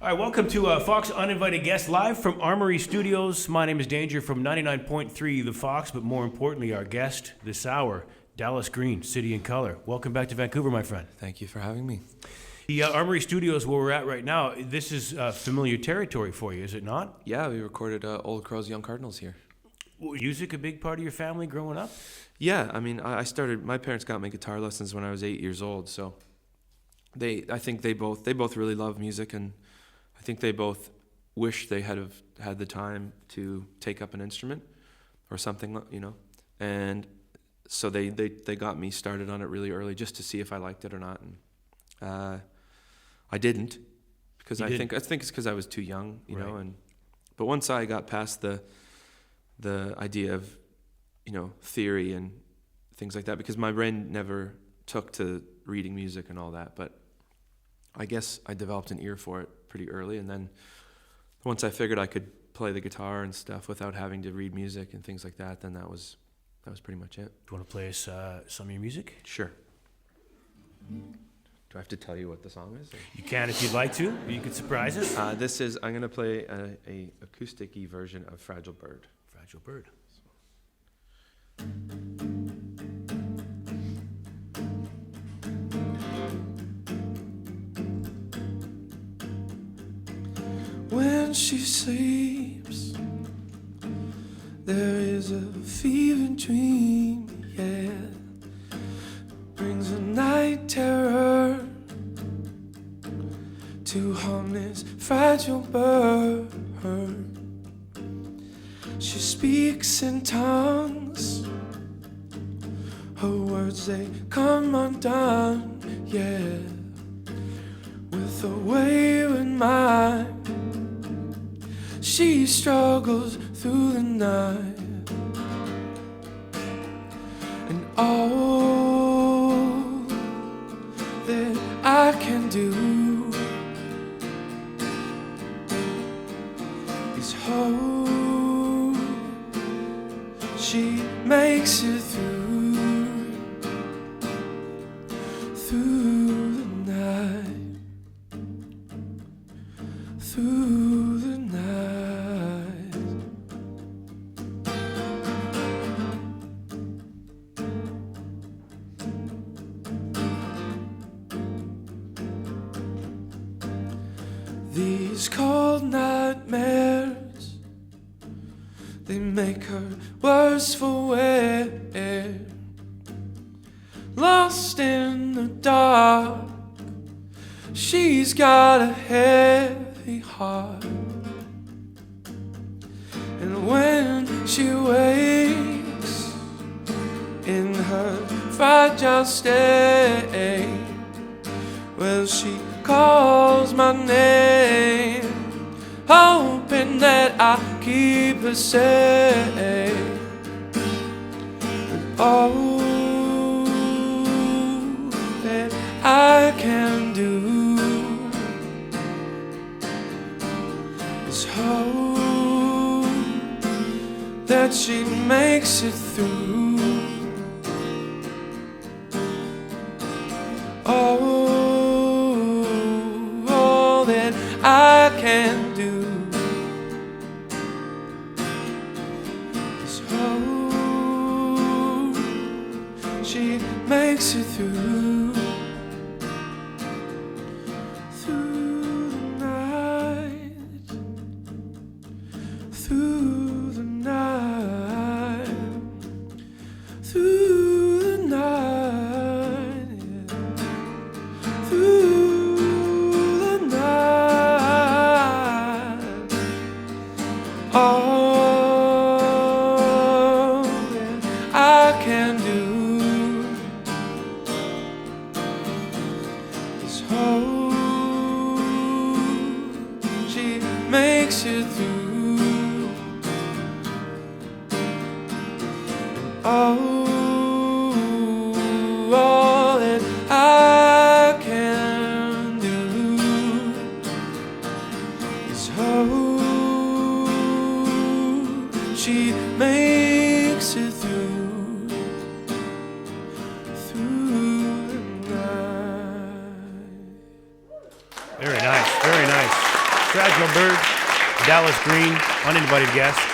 All right, welcome to Fox Uninvited Guest live from Armoury Studios. My name is Danger from 99.3 The Fox, but more importantly, our guest this hour, Dallas Green, City and Color. Welcome back to Vancouver, my friend. Thank you for having me. The Armoury Studios, where we're at right now, this is familiar territory for you, is it not? Yeah, we recorded Old Crows, Young Cardinals here. Was music a big part of your family growing up? Yeah, I mean, I started. My parents got me guitar lessons when I was 8 years old, so I think they both really love music, and I think they both wish they had the time to take up an instrument or something, you know. And so they got me started on it really early just to see if I liked it or not. And I didn't, because I think it's because I was too young, you know. But once I got past the idea of, you know, theory and things like that, because my brain never took to reading music and all that, but I guess I developed an ear for it pretty early, and then once I figured I could play the guitar and stuff without having to read music and things like that, then that was pretty much it. Do you want to play us some of your music? Sure. Do I have to tell you what the song is? Or? You can if you'd like to. You could surprise us. I'm going to play a acoustic-y version of Fragile Bird. Fragile Bird. When she sleeps, there is a fever dream, yeah. Brings a night terror to harmless fragile bird. She speaks in tongues, her words they come undone, yeah. With a wayward mind, she struggles through the night, and all that I can do is hope she makes it through the night, through the night. These cold nightmares, they make her worse for wear. Lost in the dark, she's got a heavy heart. And when she wakes in her fragile state, well, she calls my name, hoping that I keep her safe. But all that I can do is hope that she makes it through. All that I can do is hope she makes it through the night, through the night, through the night, through the night. All that I can do is hope she makes it through. All that I can do is hope she makes it through the night. Very nice, very nice. Fragile Bird, Dallas Green, uninvited guest.